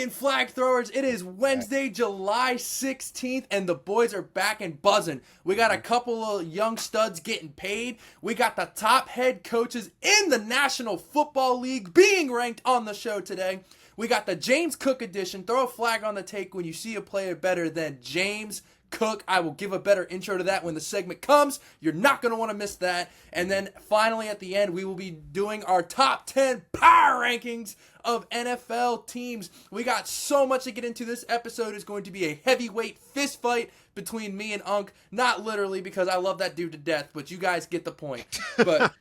Champion flag throwers. It is Wednesday, July 16th, and the boys are back and buzzing. We got a couple of young studs getting paid. We got the top head coaches in the National Football League being ranked on the show today. We got the James Cook edition. Throw a flag on the take when you see a player better than James Cook. I will give a better intro to that when the segment comes. You're not going to want to miss that. And then finally at the end, we will be doing our top 10 power rankings of NFL teams. We got so much to get into. This episode is going to be a heavyweight fist fight between me and Unc. Not literally, because I love that dude to death, but you guys get the point. But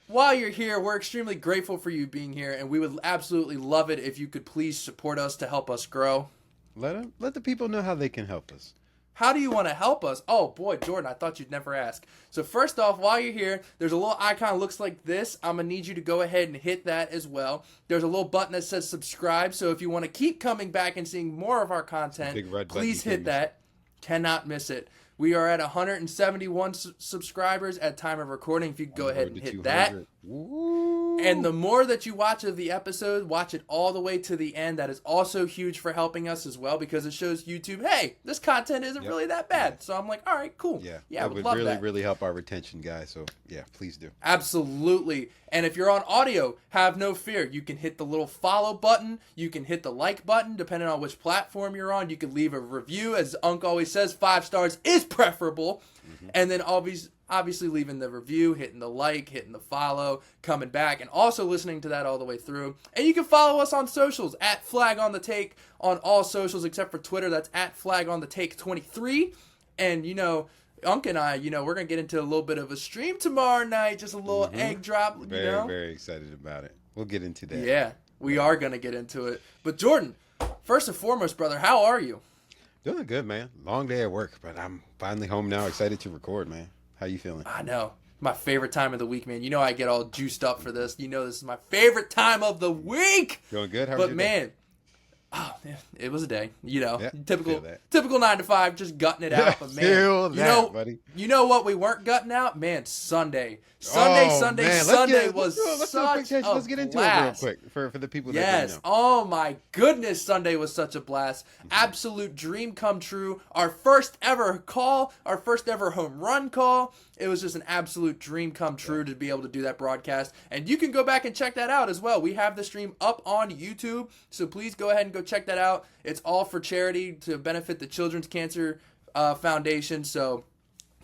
while you're here, we're extremely grateful for you being here, and we would absolutely love it if you could please support us to help us grow. Let the people know how they can help us. How do you want to help us? Oh, boy, Jordan, I thought you'd never ask. So first off, while you're here, there's a little icon that looks like this. I'm going to need you to go ahead and hit that as well. There's a little button that says subscribe. So if you want to keep coming back and seeing more of our content, please hit that. Cannot miss it. We are at 171 subscribers at time of recording. If you could go ahead and hit that. Woo. And the more that you watch of the episode, watch it all the way to the end. That is also huge for helping us as well, because it shows YouTube, hey, this content isn't really that bad. So I'm like, all right, cool. Yeah, I would love that. Really help our retention, guys. So yeah, please do. Absolutely. And if you're on audio, have no fear. You can hit the little follow button. You can hit the like button, depending on which platform you're on. You can leave a review. As Unc always says, 5 stars is preferable. Mm-hmm. And then obviously leaving the review, hitting the like, hitting the follow, coming back, and also listening to that all the way through. And you can follow us on socials, at Flag on the Take, on all socials except for Twitter. That's at Flag on the Take 23. And, Unc and I, we're going to get into a little bit of a stream tomorrow night, just a little egg drop, Very excited about it. We'll get into that. Yeah, we are going to get into it. But Jordan, first and foremost, brother, how are you? Doing good, man. Long day at work, but I'm finally home now, excited to record, man. How you feeling? I know. My favorite time of the week, man. I get all juiced up for this. This is my favorite time of the week. Doing good? How was your day? Oh, man, it was a day. Yeah, typical 9 to 5, just gutting it out. But man, buddy. You know what we weren't gutting out? Man, Sunday was such Let's get into it real quick for the people that don't know. Oh my goodness, Sunday was such a blast. Absolute dream come true. Our first ever call, our first ever home run call. It was just an absolute dream come true to be able to do that broadcast. And you can go back and check that out as well. We have the stream up on YouTube, so please go ahead and go check that out. It's all for charity to benefit the Children's Cancer Foundation, so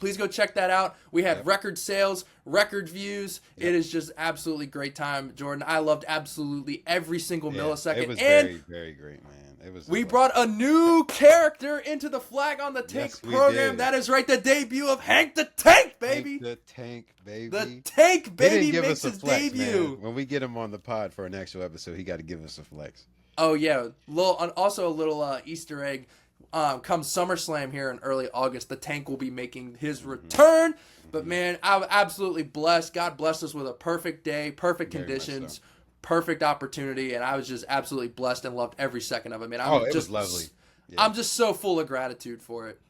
please go check that out. We had record sales, record views. It is just absolutely great time, Jordan. I loved absolutely every single millisecond. It was very, very great, man. We brought a new character into the Flag on the Take program. That is right, the debut of Hank the Tank, baby. The Tank, baby. The Tank, baby, makes his debut. Man. When we get him on the pod for an actual episode, he got to give us a flex. Oh, yeah. Also a little Easter egg. Come SummerSlam here in early August, the Tank will be making his return. But, man, I'm absolutely blessed. God blessed us with a perfect day, perfect conditions. Perfect opportunity, and I was just absolutely blessed and loved every second of it, man. It was lovely. Yeah. I'm just so full of gratitude for it.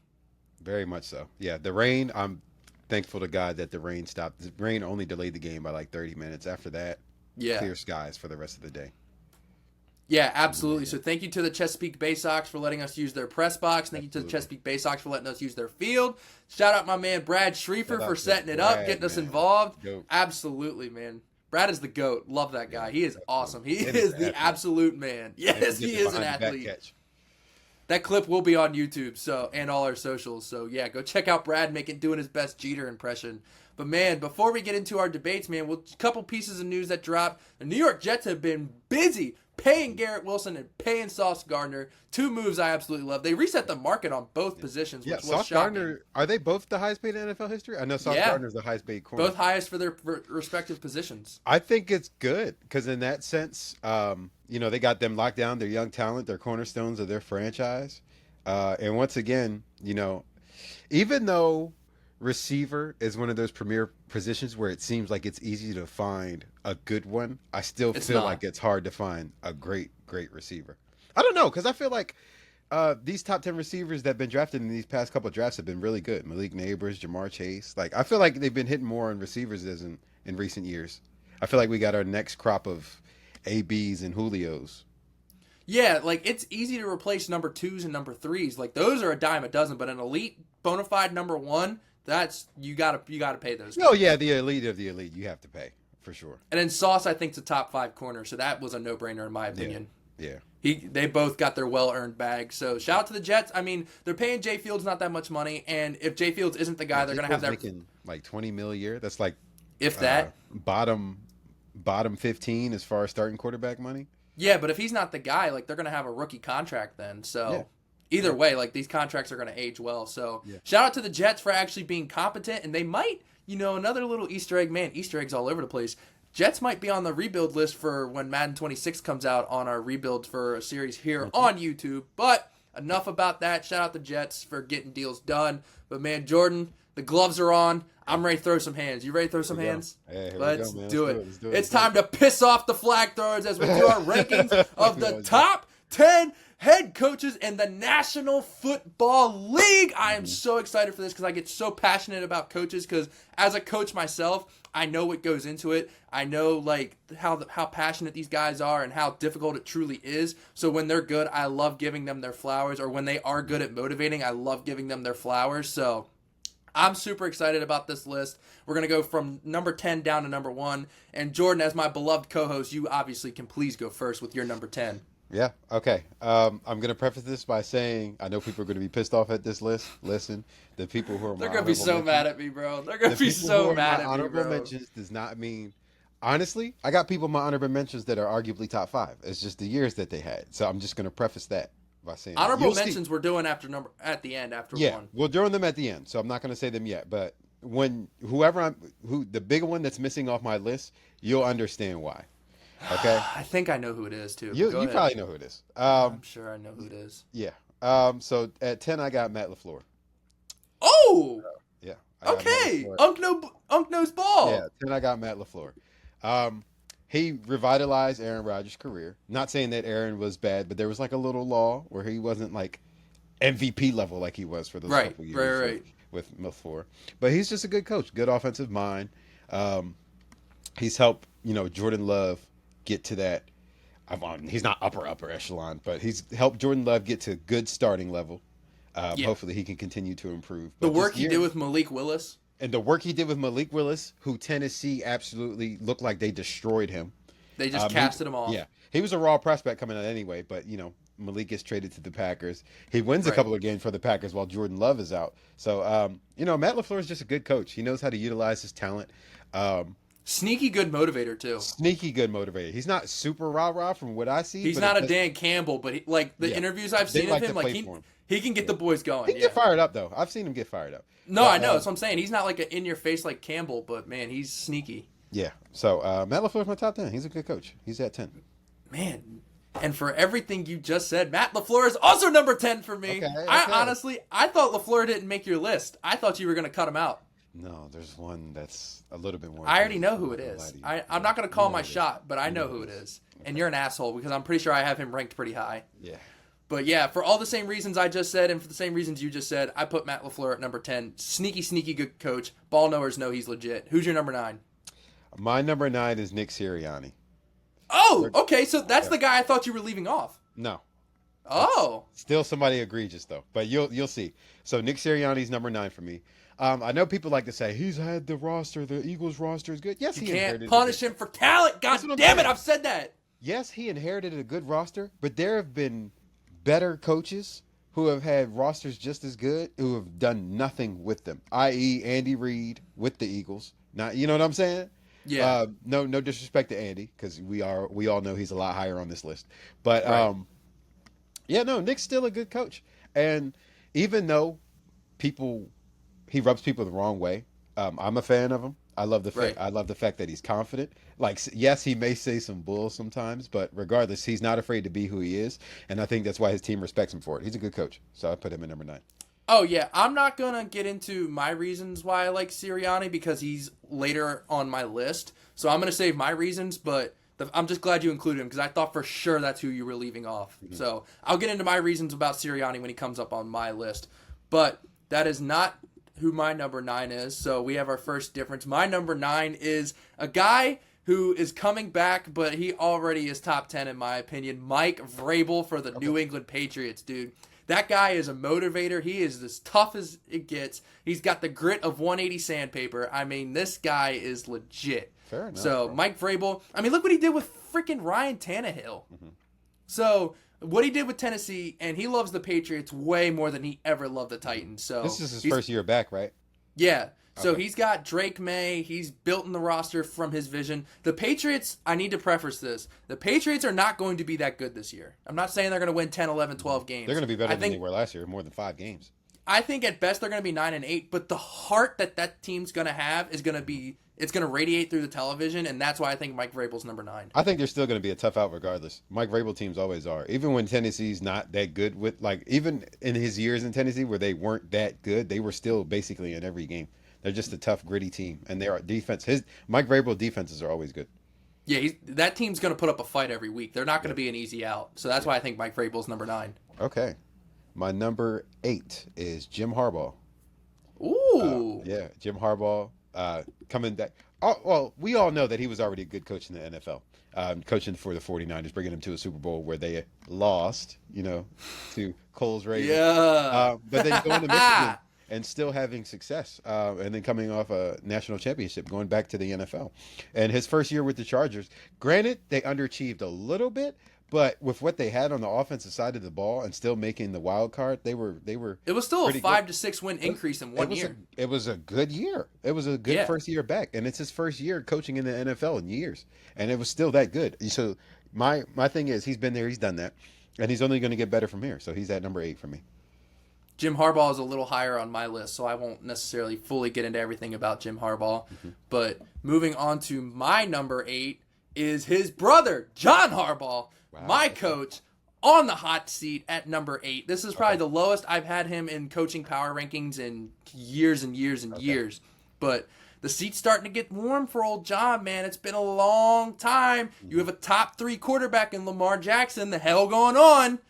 Very much so. Yeah, the rain, I'm thankful to God that the rain stopped. The rain only delayed the game by like 30 minutes. After that, clear skies for the rest of the day. Yeah, absolutely. So thank you to the Chesapeake Bay Sox for letting us use their press box. Thank you to the Chesapeake Bay Sox for letting us use their field. Shout out my man Brad Schriefer for setting it up, getting us involved. Go. Absolutely, man. Brad is the GOAT. Love that guy. He is awesome. He is the absolute man. Yes, he is an athlete. That clip will be on YouTube and all our socials. So, yeah, go check out Brad doing his best Jeter impression. But, man, before we get into our debates, man, a couple pieces of news that dropped. The New York Jets have been busy paying Garrett Wilson and paying Sauce Gardner. 2 moves I absolutely love. They reset the market on both positions, which was Sauce shocking. Gardner, are they both the highest paid in NFL history? I know Sauce Gardner's the highest paid corner. Both highest for their respective positions. I think it's good because in that sense, they got them locked down. They're young talent. They're cornerstones of their franchise. And once again, even though receiver is one of those premier positions where it seems like it's easy to find a good one, I still feel like it's hard to find a great receiver. I don't know, because I feel like these top 10 receivers that have been drafted in these past couple of drafts have been really good. Malik Neighbors, Jamar Chase. Like, I feel like they've been hitting more on receivers as in recent years. I feel like we got our next crop of ABs and Julios. Yeah, like it's easy to replace number 2s and number 3s. Like those are a dime a dozen, but an elite bona fide number 1, that's you gotta pay those Oh guys. yeah, the elite of the elite, you have to pay for sure. And then Sauce, I think, is a top 5 corner, so that was a no brainer in my Yeah, opinion. yeah. They both got their well earned bag. So shout out to the Jets. I mean, they're paying Jay Fields not that much money, and if Jay Fields isn't the guy, they're gonna have that making like 20 mil a year. That's like if that. Bottom 15 as far as starting quarterback money. Yeah, but if he's not the guy, like they're gonna have a rookie contract then. So Yeah. either way, like these contracts are gonna age well. So Yeah. shout out to the Jets for actually being competent, and they might, another little Easter egg. Man, Easter eggs all over the place. Jets might be on the rebuild list for when Madden 26 comes out on our rebuild for a series here on YouTube. But enough about that. Shout out the Jets for getting deals done. But man, Jordan, the gloves are on. I'm ready to throw some hands. You ready to throw some hands? Hey, Let's man. do it. Let's do it. It's time to piss off the flag throwers as we do our rankings of the top 10 head coaches in the National Football League. I am so excited for this because I get so passionate about coaches because as a coach myself, I know what goes into it. I know like how passionate these guys are and how difficult it truly is. So when they're good, I love giving them their flowers. Or when they are good at motivating, I love giving them their flowers. So I'm super excited about this list. We're going to go from number 10 down to number 1. And Jordan, as my beloved co-host, you obviously can please go first with your number 10. Yeah. Okay. I'm going to preface this by saying I know people are going to be pissed off at this list. Listen, the people who are they're going to be so mad at me, bro. They're going to be so mad at me, honorable bro. mentions does not mean. Honestly, I got people in my honorable mentions that are arguably top 5. It's just the years that they had. So I'm just going to preface that by saying honorable mentions we're doing at the end after yeah, 1. we're doing them at the end. So I'm not going to say them yet. But when the bigger one that's missing off my list, you'll understand why. Okay. I think I know who it is too. You Go ahead. probably know who it is. I'm sure I know who it is. Yeah. So at 10, I got Matt LaFleur. Oh, Yeah. I got Matt okay. LaFleur. Unk knows ball. Yeah. 10, I got Matt LaFleur. He revitalized Aaron Rodgers' career. Not saying that Aaron was bad, but there was like a little law where he wasn't like MVP level like he was for those couple years right. with LaFleur. But he's just a good coach, good offensive mind. He's helped, Jordan Love get to that. He's not upper echelon, but he's helped Jordan Love get to good starting level. Hopefully he can continue to improve. The work he did with Malik Willis. And the work he did with Malik Willis, who Tennessee absolutely looked like they destroyed him. They just casted him off. Yeah. He was a raw prospect coming out anyway, but, Malik gets traded to the Packers. He wins a couple of games for the Packers while Jordan Love is out. So, Matt LaFleur is just a good coach. He knows how to utilize his talent. Sneaky good motivator, too. Sneaky good motivator. He's not super rah-rah from what I see. He's not a Dan Campbell, but interviews I've seen of him, like he can get the boys going. He can get fired up, though. I've seen him get fired up. No, I know. That's what I'm saying. He's not like an in-your-face like Campbell, but, man, he's sneaky. Yeah. So, Matt LaFleur's my top 10. He's a good coach. He's at 10. Man, and for everything you just said, Matt LaFleur is also number 10 for me. Okay. I thought LaFleur didn't make your list. I thought you were going to cut him out. No, there's one that's a little bit more. I already know who it is. I'm not going to call my shot, but I know who it is. And you're an asshole because I'm pretty sure I have him ranked pretty high. Yeah. But yeah, for all the same reasons I just said and for the same reasons you just said, I put Matt LaFleur at number 10. Sneaky good coach. Ball knowers know he's legit. Who's your number 9? My number 9 is Nick Sirianni. Oh, okay. So that's the guy I thought you were leaving off. No. Oh. Still somebody egregious, though. But you'll see. So Nick Sirianni's number 9 for me. I know people like to say, he's had the roster. The Eagles roster is good. Yes, you can't punish him for talent. God damn it. I've said that. Yes, he inherited a good roster, but there have been better coaches who have had rosters just as good who have done nothing with them, i.e. Andy Reid with the Eagles. Not, you know what I'm saying? Yeah. No disrespect to Andy because we all know he's a lot higher on this list. But Nick's still a good coach. And even though he rubs people the wrong way, I'm a fan of him. I love the fact that he's confident. Like, yes, he may say some bull sometimes, but regardless, he's not afraid to be who he is. And I think that's why his team respects him for it. He's a good coach. So I put him at number 9. Oh, yeah. I'm not going to get into my reasons why I like Sirianni because he's later on my list. So I'm going to save my reasons, but I'm just glad you included him because I thought for sure that's who you were leaving off. Mm-hmm. So I'll get into my reasons about Sirianni when he comes up on my list. But that is not who my number 9 is. So we have our first difference. My number 9 is a guy who is coming back, but he already is top 10 in my opinion. Mike Vrabel for the New England Patriots, dude. That guy is a motivator. He is as tough as it gets. He's got the grit of 180 sandpaper. I mean, this guy is legit. Fair enough. So, Mike Vrabel, I mean, look what he did with freaking Ryan Tannehill. So, what he did with Tennessee, and he loves the Patriots way more than he ever loved the Titans. So This is his first year back, right? Yeah. So Okay. he's got Drake May. He's built in the roster from his vision. The Patriots, I need to preface this. The Patriots are not going to be that good this year. I'm not saying they're going to win 10, 11, 12 games. They're going to be better I than think, they were last year, more than 5 games. I think at best they're going to be 9 and 8, but the heart that team's going to have is going to be, it's going to radiate through the television, and that's why I think Mike Vrabel's number 9. I think they're still going to be a tough out regardless. Mike Vrabel teams always are. Even when Tennessee's not that good with, like, even in his years in Tennessee where they weren't that good, they were still basically in every game. They're just a tough, gritty team, and their defense. Mike Vrabel defenses are always good. Yeah, that team's going to put up a fight every week. They're not going to be an easy out. So that's why I think Mike Vrabel's number 9. Okay, my number 8 is Jim Harbaugh. Ooh. Yeah, Jim Harbaugh coming back. Oh, well, we all know that he was already a good coach in the NFL, coaching for the 49ers, bringing them to a Super Bowl where they lost, to Cole's Ravens. Yeah. But then going to Michigan and still having success, and then coming off a national championship, going back to the NFL. And his first year with the Chargers, granted, they underachieved a little bit, but with what they had on the offensive side of the ball and still making the wild card, they were. It was still a pretty 5 good. to 6 win increase in one year. It was a good year. It was a good Yeah. first year back, and it's his first year coaching in the NFL in years, and it was still that good. So my thing is, he's been there, he's done that, and he's only going to get better from here. So he's at number 8 for me. Jim Harbaugh is a little higher on my list, so I won't necessarily fully get into everything about Jim Harbaugh. But moving on to my number 8 is his brother, John Harbaugh, my coach, on the hot seat at number 8. This is probably the lowest I've had him in coaching power rankings in years and years and years. But the seat's starting to get warm for old John, man. It's been a long time. You have a top 3 quarterback in Lamar Jackson. The hell going on?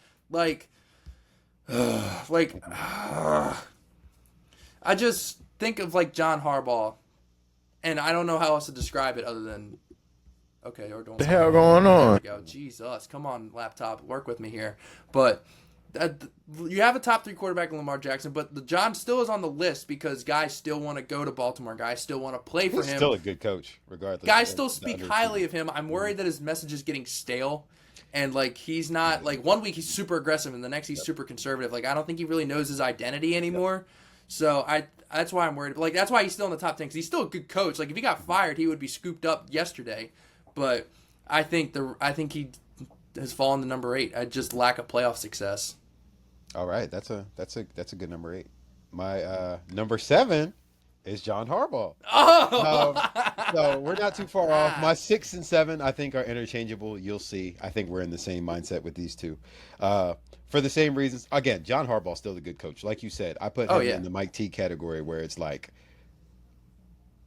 I just think of John Harbaugh, and I don't know how else to describe it other than okay, or don't. The hell going on? There we go. Jesus, come on, laptop, work with me here. But you have a top 3 quarterback in Lamar Jackson, but the John still is on the list because guys still want to go to Baltimore. Guys still want to play for He's him. still a good coach, regardless. Guys of still the speak other highly team. of him. I'm worried that his message is getting stale. And he's not 1 week he's super aggressive and the next he's super conservative. I don't think he really knows his identity anymore. So that's why I'm worried. That's why he's still in the top 10 because he's still a good coach. If he got fired, he would be scooped up yesterday. But I think he has fallen to number 8. I just lack of playoff success. All right, that's a good number 8. My number 7 is John Harbaugh. Oh, So we're not too far off. My 6 and 7, I think, are interchangeable. You'll see. I think we're in the same mindset with these two. For the same reasons. Again, John Harbaugh's still a good coach. Like you said, I put him in the Mike T category where it's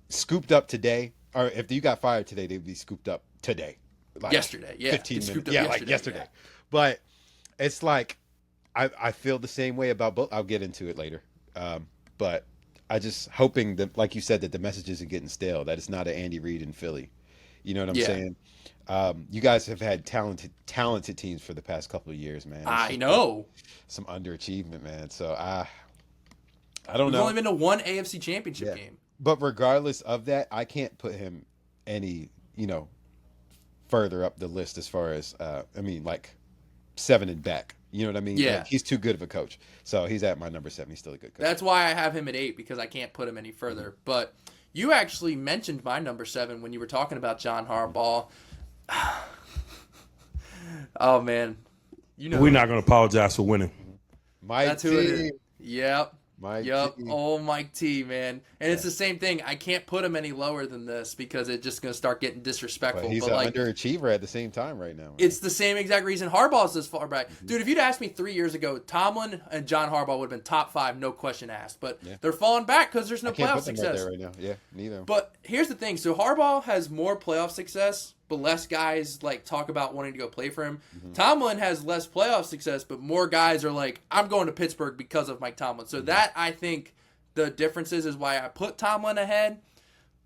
scooped up today. Or if you got fired today, they'd be scooped up today. Yesterday, yeah. 15 minutes. Scooped up Yeah, yesterday. yesterday. But it's I feel the same way about both. I'll get into it later. But I just hoping that, like you said, that the message isn't getting stale, that it's not an Andy Reid in Philly. You know what I'm saying? You guys have had talented teams for the past couple of years, man. I know. Some underachievement, man. So I don't We've know. only been to one AFC Championship game. But regardless of that, I can't put him any, further up the list as far as, 7 and back. You know what I mean? Yeah. He's too good of a coach. So he's at my number 7. He's still a good coach. That's why I have him at 8 because I can't put him any further. But you actually mentioned my number 7 when you were talking about John Harbaugh. Oh, man. We're not going to apologize for winning. Mike That's T. who it is. Yep. Mike Yep. T. Oh, Mike T, man. And it's the same thing. I can't put him any lower than this because it's just going to start getting disrespectful. But he's an underachiever at the same time right now. Man. It's the same exact reason Harbaugh's this far back. Dude, if you'd asked me 3 years ago, Tomlin and John Harbaugh would have been top 5, no question asked. But they're falling back because there's no I can't playoff put them success. right there right now. Yeah, neither. But here's the thing. So Harbaugh has more playoff success, but less guys talk about wanting to go play for him. Tomlin has less playoff success, but more guys are I'm going to Pittsburgh because of Mike Tomlin. So that, I think, the difference is why I put Tomlin ahead.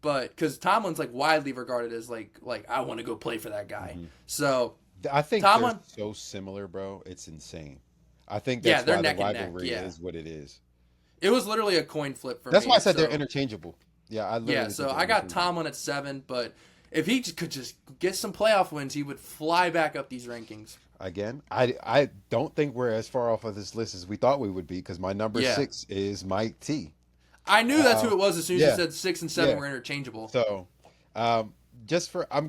but because Tomlin's like widely regarded as like I want to go play for that guy. So I think Tomlin, they're so similar, bro. It's insane. I think yeah, that's they're why the neck and neck. rivalry Yeah, is what it is. it was literally a coin flip for That's me. why I said they're So interchangeable. Yeah, I yeah, literally so think they're I got interchangeable. Tomlin at 7, but if he could just get some playoff wins, he would fly back up these rankings. Again, I don't think we're as far off of this list as we thought we would be because my number Yeah. 6 is Mike T. I knew that's who it was as soon as you yeah. said 6 and 7 Yeah. were interchangeable. So, I'm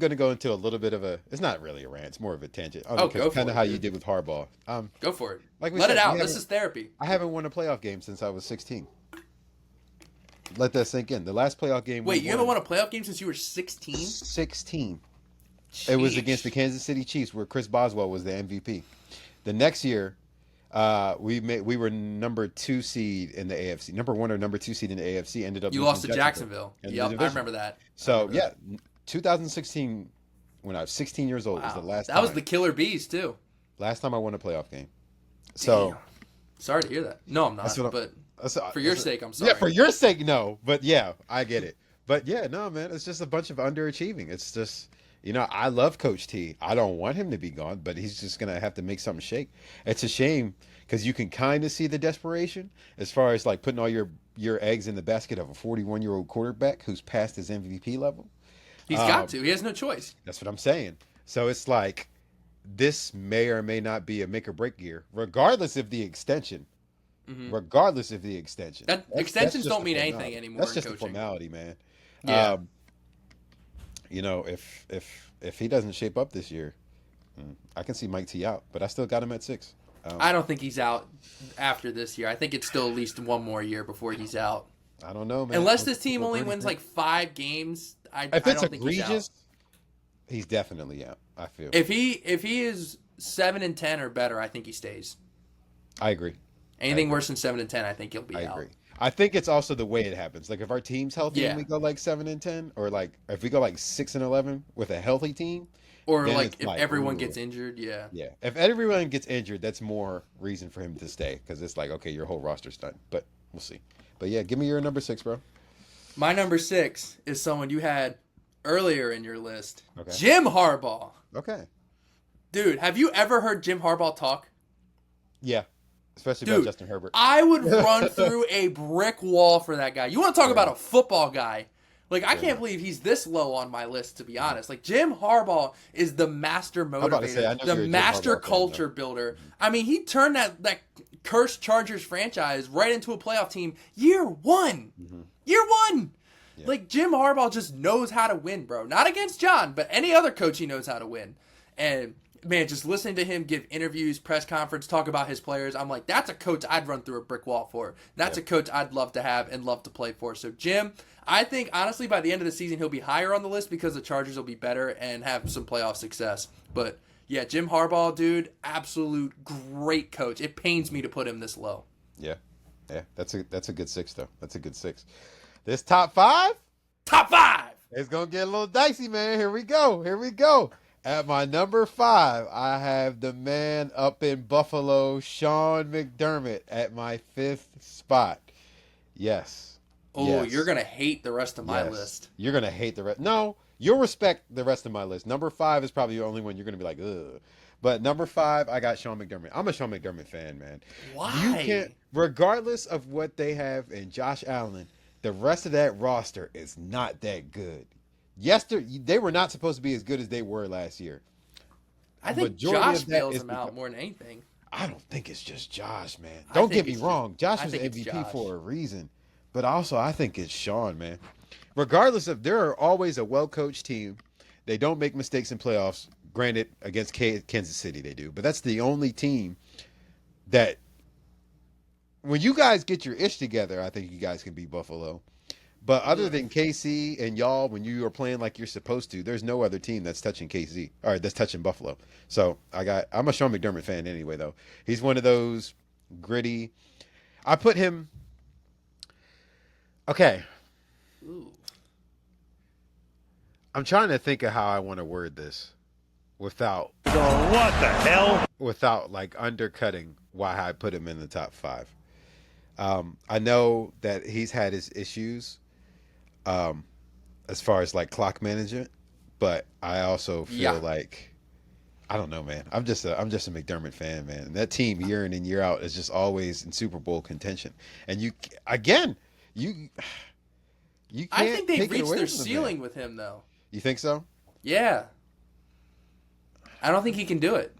going to go into a little bit of it's not really a rant, it's more of a tangent. Oh, go for kind it, of how dude. you did with Harbaugh. Go for it. Like we Let said, it out. we This haven't- is therapy. I haven't won a playoff game since I was 16. Let that sink in. The last playoff game. Wait, you haven't won a playoff game since you were 16? 16. It was against the Kansas City Chiefs, where Chris Boswell was the MVP. The next year, we were number 2 seed in the AFC, number 1 or number 2 seed in the AFC. Ended up You losing lost to Jacksonville. in the Yep, I division. remember that. So 2016, when I was 16 years old, was the last. That was the Killer Bees too. last time I won a playoff game. So. Damn. Sorry to hear that. No, I'm not. But for your sake, I'm sorry. Yeah, for your sake, no. But yeah, I get it. But yeah, no, man, it's just a bunch of underachieving. It's just, I love Coach T. I don't want him to be gone, but he's just going to have to make something shake. It's a shame because you can kind of see the desperation as far as like putting all your eggs in the basket of a 41-year-old quarterback who's past his MVP level. He's got to. He has no choice. That's what I'm saying. So it's like this may or may not be a make or break year, regardless of the extension. Regardless of the extension. Extensions just don't a mean formality. anything anymore That's in just coaching. a formality, man. Yeah. If he doesn't shape up this year, I can see Mike T out, but I still got him at 6. I don't think he's out after this year. I think it's still at least one more year before he's out. I don't know, man. Unless this team only wins like 5 games, I if it's don't think he's out. egregious, he's definitely out. I feel. If he is 7 and 10 or better, I think he stays. I agree. Anything worse than 7 and 10, I think he'll be I out. agree. I think it's also the way it happens. Like if our team's healthy Yeah. and we go like 7 and 10, or like if we go like 6 and 11 with a healthy team, Or then like it's if like, everyone ooh. gets injured, yeah. Yeah, if everyone gets injured, that's more reason for him to stay because it's like, okay, your whole roster's done. But we'll see. But yeah, give me your number 6, bro. My number 6 is someone you had earlier in your list. Okay. Jim Harbaugh. Okay. Dude, have you ever heard Jim Harbaugh talk? Yeah, especially Dude, about Justin Herbert. I would run through a brick wall for that guy. You want to talk about a football guy? Like, I can't believe he's this low on my list, to be honest. Like, Jim Harbaugh is the master about to say, I know motivator, you're the a Jim master Harbaugh fan, culture builder. I mean, he turned that cursed Chargers franchise right into a playoff team year 1. Year 1! Yeah. Like, Jim Harbaugh just knows how to win, bro. Not against John, but any other coach he knows how to win. And, man, just listening to him give interviews, press conference, talk about his players, I'm like, that's a coach I'd run through a brick wall for. That's a coach I'd love to have and love to play for. So, Jim, I think, honestly, by the end of the season, he'll be higher on the list because the Chargers will be better and have some playoff success. But, yeah, Jim Harbaugh, dude, absolute great coach. It pains me to put him this low. Yeah, that's a good 6 though. That's a good 6. This top 5, Top 5! it's gonna get a little dicey, man. Here we go. At my number 5, I have the man up in Buffalo, Sean McDermott, at my 5th spot. Yes. Oh, Yes. you're going to hate the rest of my Yes. list. You're gonna hate the rest. No, you'll respect the rest of my list. Number 5 is probably the only one you're gonna be like, ugh. But number 5, I got Sean McDermott. I'm a Sean McDermott fan, man. Why? You can't, regardless of what they have in Josh Allen, the rest of that roster is not that good. Yesterday, they were not supposed to be as good as they were last year. I think Majority Josh of that bails is him out because- more than anything. I don't think it's just Josh, man. I Don't think get me it's wrong. Josh I was the think it's MVP Josh. for a reason. But also, I think it's Sean, man. Regardless of, there are always a well-coached team. They don't make mistakes in playoffs. Granted, against Kansas City they do. But that's the only team that, when you guys get your ish together, I think you guys can beat Buffalo. But other than KC and y'all, when you are playing like you're supposed to, there's no other team that's touching KC or that's touching Buffalo. So I'm a Sean McDermott fan anyway, though. He's one of those gritty. I put him. Okay. Ooh. I'm trying to think of how I want to word this without What the hell? without like undercutting why I put him in the top 5. I know that he's had his issues. as far as like clock management, but I also feel Yeah. like I don't know, man. I'm just a McDermott fan, man. And that team year in and year out is just always in Super Bowl contention. And again, you you I can't think they've take it reached away their from the ceiling man. with him, though. You think so? Yeah. I don't think he can do it.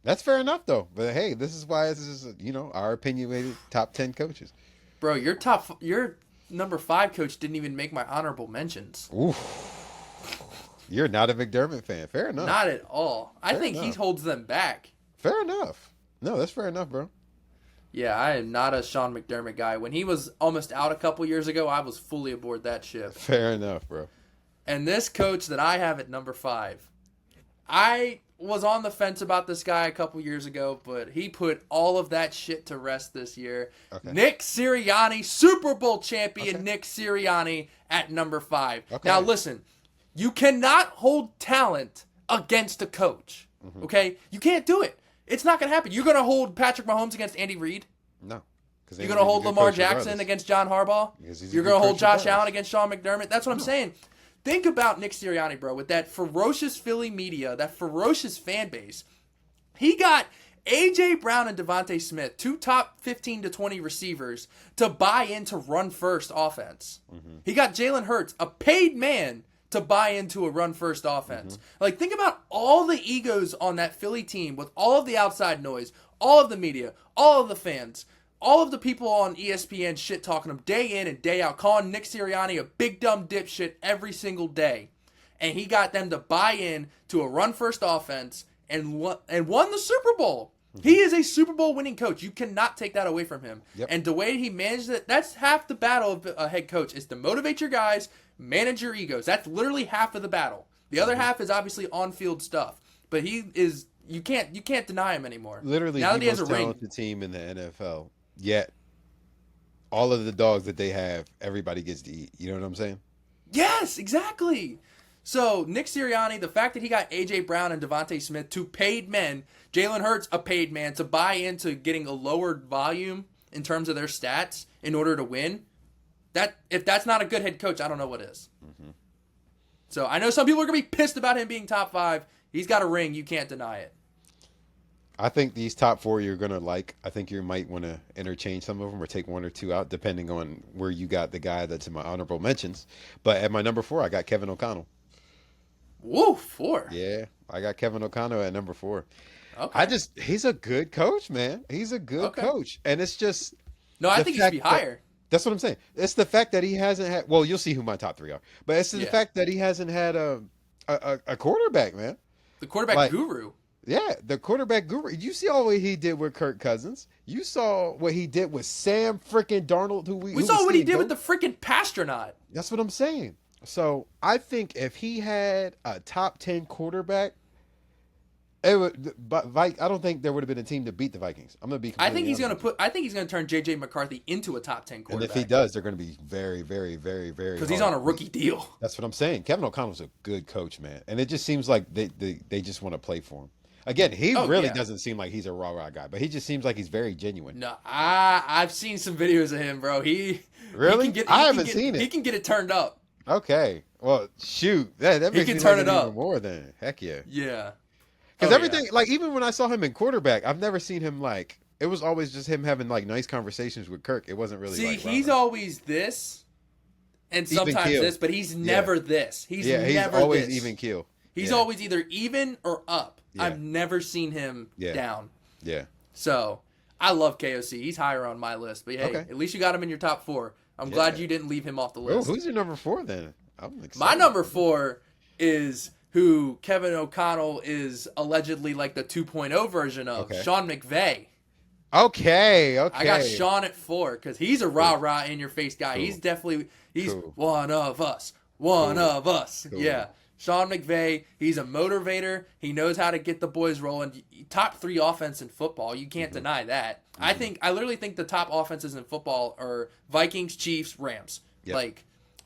That's fair enough, though. But hey, this is why this is our opinionated top 10 coaches. Bro, your number 5 coach didn't even make my honorable mentions. Ooh, you're not a McDermott fan. Fair enough. Not at all. I Fair think he enough. holds them back. Fair enough. No, that's fair enough, bro. Yeah, I am not a Sean McDermott guy. When he was almost out a couple years ago, I was fully aboard that ship. Fair enough, bro. And this coach that I have at number 5, I was on the fence about this guy a couple years ago, but he put all of that shit to rest this year. Okay. Nick Sirianni, Super Bowl champion Okay. Nick Sirianni at number 5. Okay. Now listen, you cannot hold talent against a coach. Mm-hmm. Okay? You can't do it. It's not going to happen. You're going to hold Patrick Mahomes against Andy Reid? No. You're going to hold Lamar Jackson against John Harbaugh? Because he's a You're good going to hold coach Josh regardless. Allen against Sean McDermott? That's what I'm saying. Think about Nick Sirianni, bro, with that ferocious Philly media, that ferocious fan base. He got A.J. Brown and Devontae Smith, 2 top 15 to 20 receivers, to buy into run-first offense. Mm-hmm. He got Jalen Hurts, a paid man, to buy into a run-first offense. Like, think about all the egos on that Philly team with all of the outside noise, all of the media, all of the fans, all of the people on ESPN shit talking him day in and day out, calling Nick Sirianni a big dumb dipshit every single day. And he got them to buy in to a run-first offense and won the Super Bowl. He is a Super Bowl winning coach. You cannot take that away from him. Yep. And the way he manages it, that's half the battle of a head coach, is to motivate your guys, manage your egos. That's literally half of the battle. The other half is obviously on-field stuff. But you can't deny him anymore. Literally now that the he has a most ring. talented team in the NFL. Yet, all of the dogs that they have, everybody gets to eat. You know what I'm saying? Yes, exactly. So, Nick Sirianni, the fact that he got A.J. Brown and Devontae Smith, 2 paid men, Jalen Hurts, a paid man, to buy into getting a lower volume in terms of their stats in order to win, if that's not a good head coach, I don't know what is. Mm-hmm. So, I know some people are going to be pissed about him being top 5. He's got a ring. You can't deny it. I think these top 4 you're going to like. I think you might want to interchange some of them or take 1 or 2 out, depending on where you got the guy that's in my honorable mentions. But at my number 4, I got Kevin O'Connell. Woo, 4. Yeah, I got Kevin O'Connell at number 4. Okay. He's a good coach, man. He's a good coach. And it's just. No, I the think he should be fact that- higher. That's what I'm saying. It's the fact that he hasn't had. Well, you'll see who my top 3 are. But it's the Yeah. fact that he hasn't had a quarterback, man. The quarterback guru. Yeah, the quarterback guru. You see all what he did with Kirk Cousins. You saw what he did with Sam freaking Darnold, We saw what he did with the freaking Pastronaut. That's what I'm saying. So I think if he had a top 10 quarterback, it would. But I don't think there would have been a team to beat the Vikings. I'm gonna be. I think he's completely gonna honest with I think he's gonna turn J.J. McCarthy into a top 10 you. And quarterback. if he does, they're gonna be very, very, very, very. Because he's on a rookie deal. That's what I'm saying. Kevin O'Connell's a good coach, man, and it just seems like they just want to play for him. Again, he really doesn't seem like he's a rah guy, but he just seems like he's very genuine. No, I've seen some videos of him, bro. Really? I haven't seen it. He can get it turned up. Okay. Well, shoot. That makes can me turn like it him up. even more than heck yeah. Yeah. Because Oh, everything, like even when I saw him in quarterback, I've never seen him like. It was always just him having like nice conversations with Kirk. It wasn't really. See, like, he's rah-rah. always this, and Even sometimes keel. this, but he's never this. He's he's never always this. even keel. He's Yeah. always either even or up. Yeah. I've never seen him Yeah. down. Yeah. So I love KOC. He's higher on my list. But hey, Okay. at least you got him in your top 4. I'm Yeah. glad you didn't leave him off the Oh, list. who's your number 4 then? I'm excited. My number 4 is who Kevin O'Connell is allegedly like the 2.0 version of, Okay. Sean McVay. Okay. I got Sean at 4 because he's a rah-rah in-your-face guy. Cool. He's definitely Cool. one of us. One Cool. of us. Cool. Yeah. Sean McVay, he's a motivator. He knows how to get the boys rolling. Top 3 offense in football. You can't deny that. I literally think the top offenses in football are Vikings, Chiefs, Rams. Yep.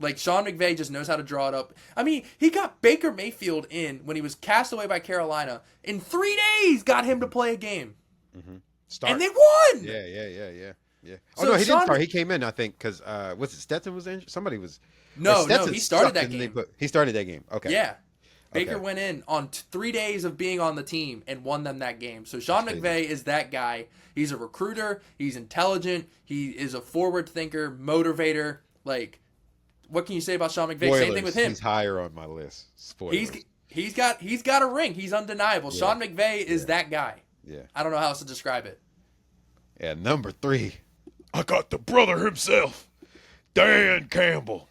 Like Sean McVay just knows how to draw it up. I mean, he got Baker Mayfield in when he was cast away by Carolina. In 3 days, got him to play a game. Start. And they won! Yeah. Yeah. So Oh no, he Sean didn't start. He came in, I think, because was it Stetson was injured? Somebody was. No, Stetson he started sucked, that and they game. he started that game. Okay. Yeah. Baker Okay. went in on 3 days of being on the team and won them that game. So Sean That's McVay is that guy. He's a recruiter. He's intelligent. He is a forward thinker, motivator. Like, what can you say about Sean McVay? Spoilers. Same thing with him. He's higher on my list. Spoilers. He's got a ring. He's undeniable. Yeah. Sean McVay is that guy. Yeah. I don't know how else to describe it. Yeah. Number 3. I got the brother himself, Dan Campbell.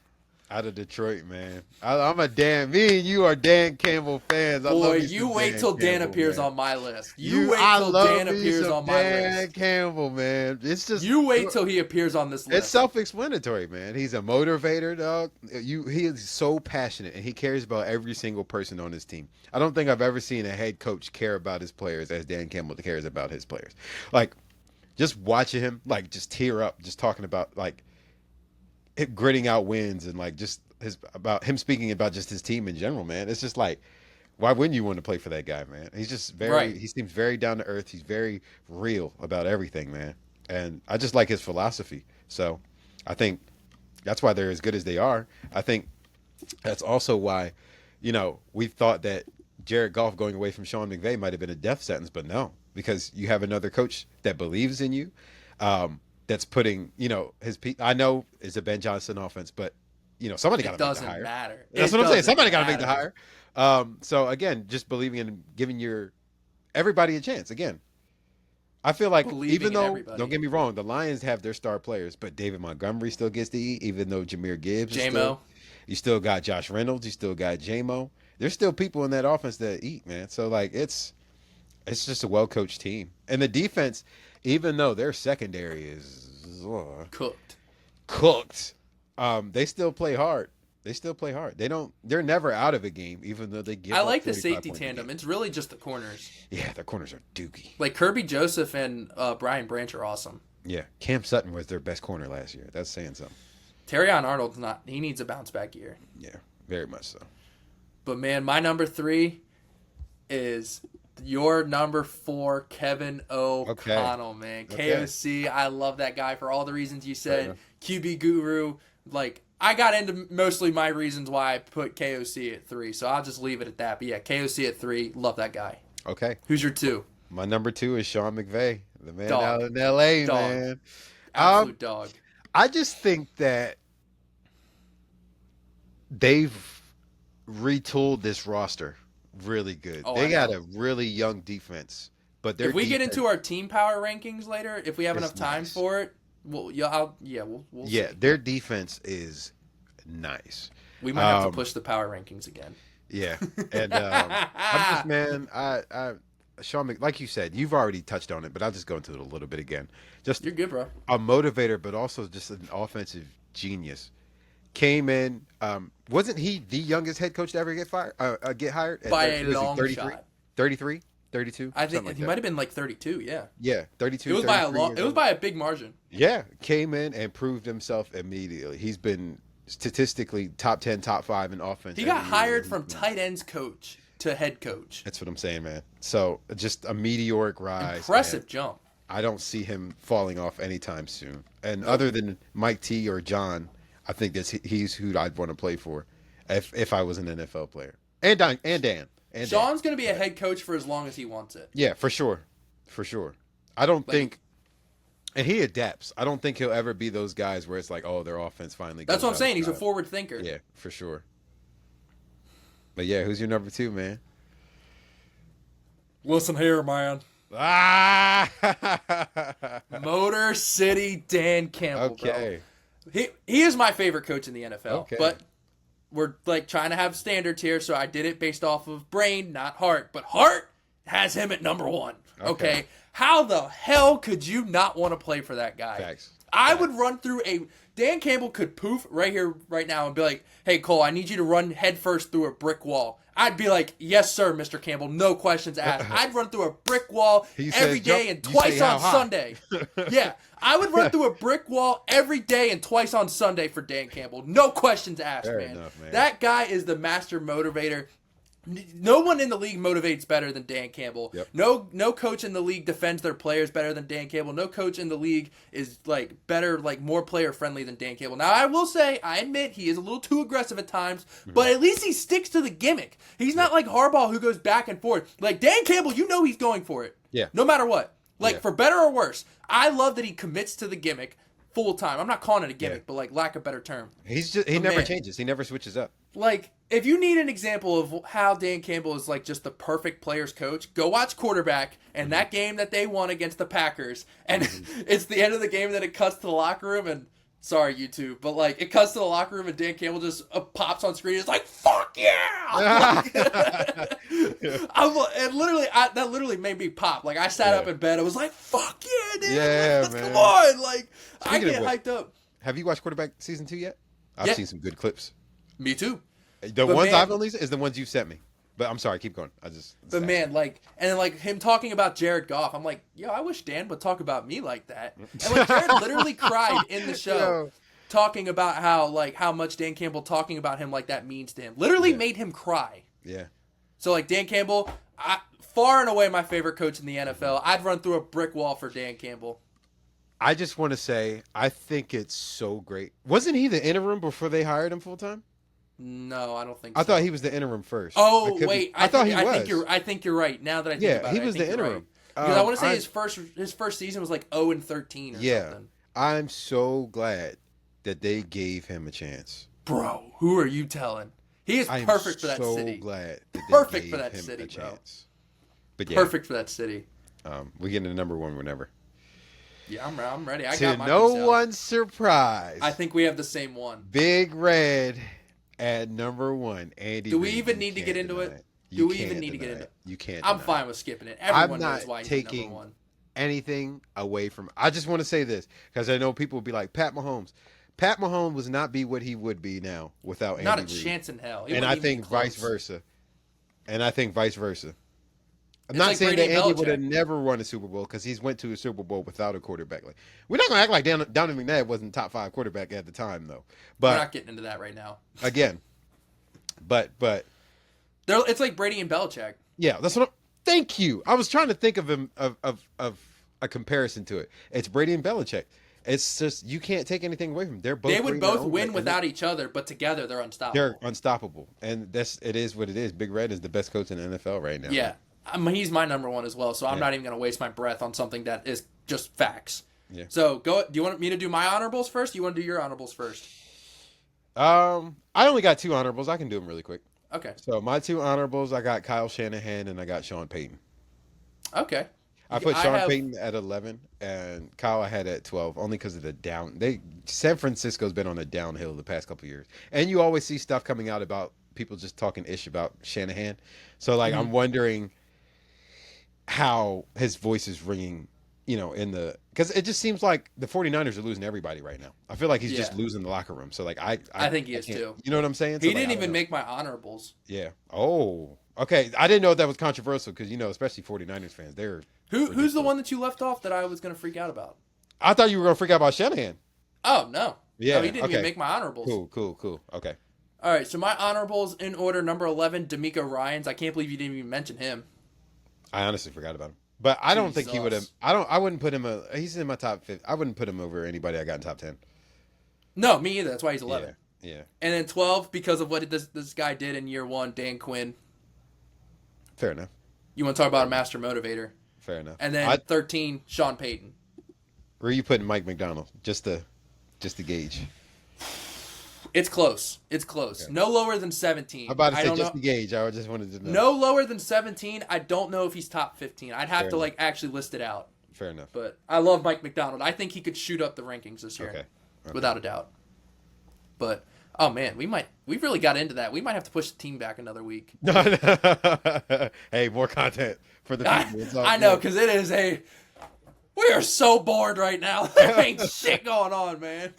Out of Detroit, man. I'm a Dan. Me and you are Dan Campbell fans. I Boy, love me you some wait till Dan Campbell, appears man. on my list. I Till love Dan me appears some on my Dan list. Campbell, man. It's just You wait till he appears on this list. It's self-explanatory, man. He's a motivator, dog. He is so passionate, and he cares about every single person on his team. I don't think I've ever seen a head coach care about his players as Dan Campbell cares about his players. Like, just watching him, like, just tear up, just talking about, like, gritting out wins and, like, just about him speaking about just his team in general, man. It's just like, why wouldn't you want to play for that guy, man? He's just he seems very down to earth. He's very real about everything, man. And I just like his philosophy. So I think that's why they're as good as they are. I think that's also why, we thought that Jared Goff going away from Sean McVay might have been a death sentence, but no, because you have another coach that believes in you, that's putting, I know it's a Ben Johnson offense, but somebody got to make the hire. It doesn't matter. That's what I'm saying. Somebody got to make the hire. So again, just believing in giving everybody a chance. Again, I feel like even though, don't get me wrong, the Lions have their star players, but David Montgomery still gets to eat, even though Jahmyr Gibbs is still. You still got Josh Reynolds. You still got J-Mo. There's still people in that offense that eat, man. So like it's just a well coached team, and the defense, even though their secondary is cooked. They still play hard. They're never out of a game, even though they give. I like the safety tandem. It's really just the corners. Yeah, their corners are dookie. Like Kirby Joseph and Brian Branch are awesome. Yeah, Cam Sutton was their best corner last year. That's saying something. Terrion Arnold's not. He needs a bounce back year. Yeah, very much so. But man, my number 3 is your number 4, Kevin O'Connell, man. KOC, I love that guy for all the reasons you said. QB guru. Like, I got into mostly my reasons why I put KOC at 3, so I'll just leave it at that. But yeah, KOC at 3, love that guy. Okay. Who's your 2? My number 2 is Sean McVay, the man Dog. out in L.A., Dog. man. Absolute dog. I just think that they've retooled this roster really good. They got a really young defense, but if we get into our team power rankings later, if we have enough time for it, we'll see. Their defense is nice. We might have to push the power rankings again. Yeah, and I'm just Sean, like you said, you've already touched on it, but I'll just go into it a little bit again. Just You're good, bro. A motivator, but also just an offensive genius. Came in, wasn't he the youngest head coach to ever get hired? By a long 33? shot. 33? 32? I think he might have been like 32, yeah. Yeah, 32. It was by a big margin. Yeah, came in and proved himself immediately. He's been statistically top 10, top 5 in offense. He got hired from tight ends coach to head coach. That's what I'm saying, man. So just a meteoric rise. Impressive jump. I don't see him falling off anytime soon. And other than Mike T or John, I think he's who I'd want to play for if I was an NFL player. And Dan. Sean's going to be a head coach for as long as he wants it. Yeah, for sure. I don't think, and he adapts. I don't think he'll ever be those guys where it's like, oh, their offense finally goes. That's what I'm saying. He's a forward thinker. Yeah, for sure. But yeah, who's your number 2, man? Listen here, man. Motor City Dan Campbell, okay. Bro. He is my favorite coach in the NFL. Okay. But we're like trying to have standards here, so I did it based off of brain, not heart. But heart has him at number 1. Okay. How the hell could you not want to play for that guy? Facts. I would run through Dan Campbell could poof right here, right now, and be like, hey, Cole, I need you to run headfirst through a brick wall. I'd be like, yes, sir, Mr. Campbell, no questions asked. I'd run through a brick wall every day and twice on Sunday. Yeah, I would run through a brick wall every day and twice on Sunday for Dan Campbell. No questions asked, man. Enough, man. That guy is the master motivator. No one in the league motivates better than Dan Campbell. Yep. No coach in the league defends their players better than Dan Campbell. No coach in the league is like better, like more player friendly than Dan Campbell. Now I will say, I admit he is a little too aggressive at times, but at least he sticks to the gimmick. He's not like Harbaugh who goes back and forth. Like Dan Campbell, you know he's going for it. Yeah. No matter what. Like Yeah. for better or worse. I love that he commits to the gimmick full time. I'm not calling it a gimmick, Yeah. but like lack of better term. He But never man. changes. He never switches up. Like, if you need an example of how Dan Campbell is like just the perfect players coach, go watch quarterback and that game that they won against the Packers. And it's the end of the game that it cuts to the locker room and sorry, YouTube, but like it cuts to the locker room and Dan Campbell just pops on screen. It's like, fuck yeah! That literally made me pop. Like I sat up in bed. I was like, fuck yeah, dude! Yeah, Let's man. come on! Like I Speaking get of hyped up. Have you watched Quarterback season 2 yet? I've Yeah. seen some good clips. Me too. The But ones man- I've only seen is the ones you sent me. But I'm sorry, keep going. But man, like, and then like him talking about Jared Goff, I'm like, yo, I wish Dan would talk about me like that. And like Jared literally cried in the show, Yo. talking about how much Dan Campbell talking about him like that means to him. Literally made him cry. Yeah. So like Dan Campbell, far and away my favorite coach in the NFL. I'd run through a brick wall for Dan Campbell. I just want to say, I think it's so great. Wasn't he the interim before they hired him full time? No, I don't think. I so. thought he was the interim first. Oh I could wait, be- I thought he was. I think you're right. Now that I think Yeah, about he it, was I think the you're interim. Right. Because I want to say I- his first season was like 0-13 or Yeah. something. I'm so glad that they gave him a chance. Bro, who are you telling? He is I'm perfect for that so city. glad that they Perfect gave for that him city, a bro. chance. But yeah, Perfect for that city. we get into number one whenever. Yeah, I'm ready. I To got my no piece out. one's surprise, I think we have the same one. Big Red at number one. Andy, Do we Reid, even you need to get get into deny it? You Do we can't even need to get deny into it. You can't. I'm deny fine it. with skipping it. Everyone not knows why he's taking- number one. Anything away from. I just want to say this because I know people will be like Pat Mahomes. Pat Mahomes would not be what he would be now without Not Andy a Reid. chance in hell. He And wouldn't I even be think vice close. versa. I'm It's not like saying Brady that and Andy would have Belichick. never won a Super Bowl because he's went to a Super Bowl without a quarterback. Like we're not gonna act like Donovan McNabb wasn't top 5 quarterback at the time though. We're But not getting into that right now. again, but It's like Brady and Belichick. yeah, that's what. Thank you. I was trying to think of him of a comparison to it. It's Brady and Belichick. It's just you can't take anything away from them. They're both. They would bring their both own win way, without each other, but together they're unstoppable. They're unstoppable, and it is what it is. Big Red is the best coach in the NFL right now. Yeah. He's my number one as well, so I'm Yeah. not even going to waste my breath on something that is just facts. Yeah. So, do you want me to do my honorables first? Do you want to do your honorables first? I only got 2 honorables. I can do them really quick. Okay. So my 2 honorables, I got Kyle Shanahan and I got Sean Payton. Okay. I put Sean have- Payton at 11 and Kyle I had at 12 only because of the down. San Francisco's been on a downhill the past couple of years, and you always see stuff coming out about people just talking ish about Shanahan. So like I'm wondering how his voice is ringing, because it just seems like the 49ers are losing everybody right now. I feel like he's just Yeah. losing the locker room. So like I think he is can't- too. You know what I'm saying? So, He like, didn't I don't even know. make my honorables. Yeah. Oh. Okay. I didn't know if that was controversial because especially 49ers fans, they're. Who's the one that you left off that I was going to freak out about? I thought you were gonna freak out about Shanahan. Oh, no. Yeah, No, he didn't okay. even make my honorables. Cool. Okay. All right, so my honorables in order, number 11, D'Amico Ryans. I can't believe you didn't even mention him. I honestly forgot about him, but I don't think he would have. Jesus. I wouldn't put him. He's in my top 5. I wouldn't put him over anybody I got in top 10. No, me either. That's why he's 11. Yeah. And then 12, because of what this guy did in year 1, Dan Quinn. Fair enough. You want to talk about a master motivator. Fair enough. And then 13, Sean Payton. Where are you putting Mike McDonald? Just to gauge. It's close. It's close. Okay. No lower than 17. I'm about to I say don't just know. to gauge. I just wanted to know. No lower than 17. I don't know if he's top 15. I'd have Fair to enough. actually list it out. Fair enough. But I love Mike McDonald. I think he could shoot up the rankings this year. Okay. Without a doubt. But oh man, we really got into that. We might have to push the team back another week. Hey, more content for the people. It's all I know, good. because it is we are so bored right now. There ain't shit going on, man.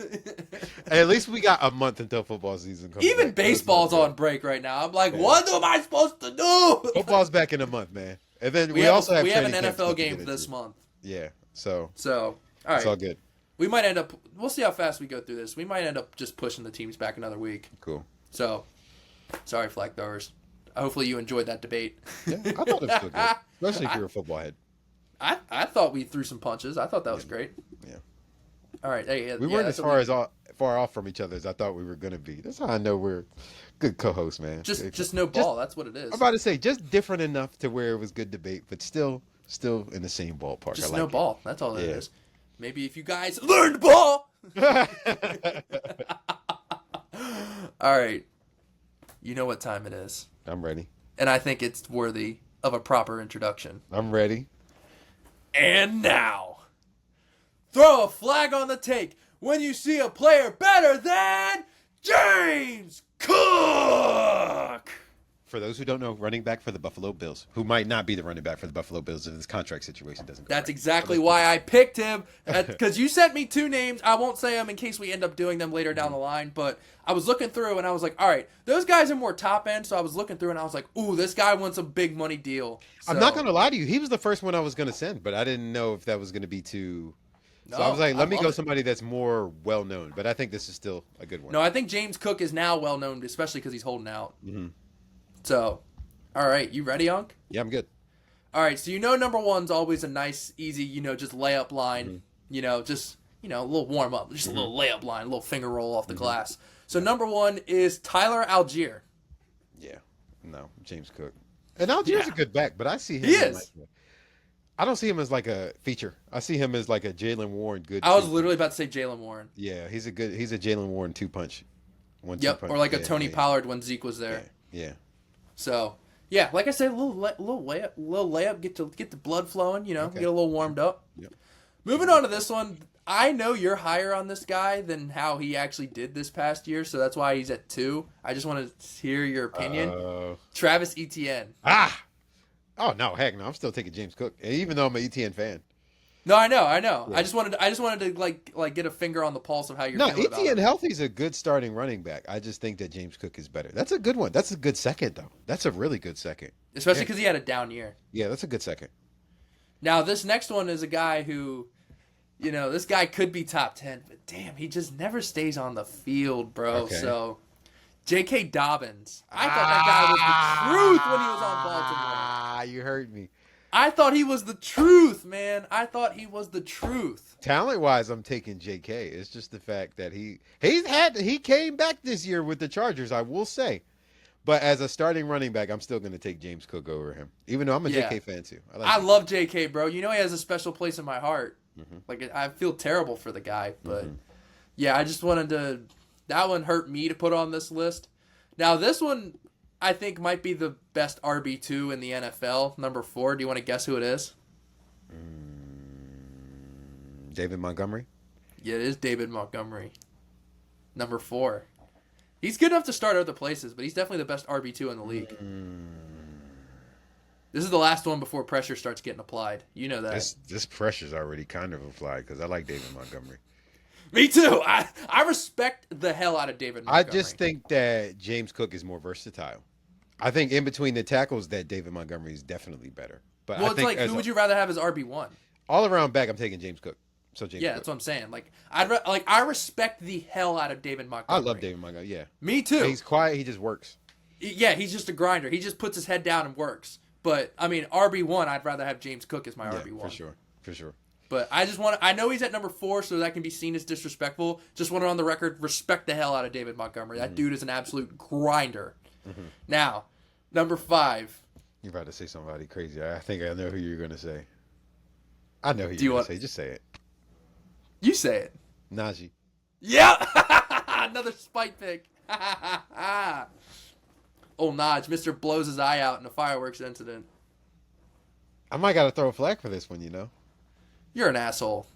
Hey, at least we got a month until football season comes. Even back. baseball's That's all on break right now. I'm like, Yeah. what am I supposed to do? good. Football's back in a month, man. And then we have also have an training camp NFL stuff to game get this into. month. Yeah. So So, all it's all right. good. We might end up, we'll see how fast we go through this. We might end up just pushing the teams back another week. Cool. So, sorry, flag throwers. hopefully you enjoyed that debate. Yeah, I thought it was still good, especially if you're a football head. I thought we threw some punches. I thought that was great. Yeah. All right. Hey, We weren't as far off from each other as I thought we were going to be. That's how I know we're good co-hosts, man. Just no ball. That's what it is. I'm about to say just different enough to where it was good debate, but still in the same ballpark. Just I like no it. ball. That's all it is. Maybe if you guys learned ball. All right. You know what time it is. I'm ready. And I think it's worthy of a proper introduction. I'm ready. And now, throw a flag on the take when you see a player better than James Cook. For those who don't know, running back for the Buffalo Bills, who might not be the running back for the Buffalo Bills if his contract situation doesn't go That's right. exactly why I picked him, because you sent me 2 names. I won't say them in case we end up doing them later down the line, but I was looking through and I was like, all right, those guys are more top end, so I was looking through and I was like, ooh, this guy wants a big money deal. So, I'm not going to lie to you. He was the first one I was going to send, but I didn't know if that was going to be too... So I was like, let me go somebody that's more well-known, but I think this is still a good one. No, I think James Cook is now well-known, especially because he's holding out. Mm-hmm. So, all right, you ready, Unc? Yeah, I'm good. All right, so number one's always a nice, easy, just layup line. Mm-hmm. A little warm up, just a little layup line, a little finger roll off the glass. So number one is Tyler Algier. Yeah, no, James Cook. And Algier's a good back, but I see him. He is. I don't see him as like a feature. I see him as like a Jalen Warren good. I was literally about to say Jalen Warren. Yeah, he's a Jalen Warren two-punch. Yep, or like a Tony Pollard when Zeke was there. Yeah. So, yeah, like I said, a little layup, get the blood flowing, get a little warmed up. Yep. Moving on to this one, I know you're higher on this guy than how he actually did this past year, so that's why he's at 2. I just want to hear your opinion. Travis Etienne. Oh no, heck no! I'm still taking James Cook, even though I'm an ETN fan. No, I know. Yeah. I just wanted to like get a finger on the pulse of how you're feeling about ETN it. healthy is a good starting running back. I just think that James Cook is better. That's a good one. That's a good second though. That's a really good second. Especially because he had a down year. Yeah, that's a good second. Now this next one is a guy who, this guy could be top 10, but damn, he just never stays on the field, bro. Okay. So, J.K. Dobbins. I thought that guy was the truth when he was on Baltimore. You heard me. I thought he was the truth, man. I thought he was the truth. Talent-wise, I'm taking J.K. It's just the fact that he came back this year with the Chargers, I will say. But as a starting running back, I'm still going to take James Cook over him, even though I'm a J.K. fan too. I love J.K., bro. He has a special place in my heart. Mm-hmm. Like, I feel terrible for the guy, but yeah, I just wanted to. That one hurt me to put on this list. Now, this one I think might be the best RB2 in the NFL, number 4. Do you want to guess who it is? David Montgomery? Yeah, it is David Montgomery. Number 4. He's good enough to start other places, but he's definitely the best RB2 in the league. This is the last one before pressure starts getting applied. You know that. This pressure's already kind of applied because I like David Montgomery. Me too. I respect the hell out of David Montgomery. I just think that James Cook is more versatile. I think in between the tackles that David Montgomery is definitely better. But well, I think who would you rather have as RB1? All around back, I'm taking James Cook. So James Cook. That's what I'm saying. Like I respect the hell out of David Montgomery. I love David Montgomery. Yeah. Me too. He's quiet. He just works. Yeah, he's just a grinder. He just puts his head down and works. But I mean, RB1, I'd rather have James Cook as my RB1. For sure. But I know he's at number 4, so that can be seen as disrespectful. Just want to on the record respect the hell out of David Montgomery. That dude is an absolute grinder. Now, number 5. You're about to say somebody crazy. I think I know who you're going to say. I know who you're going to say. Just say it. You say it. Najee. Yep. Another spite pick. Old Naj, Mr. blows his eye out in a fireworks incident. I might got to throw a flag for this one, You're an asshole.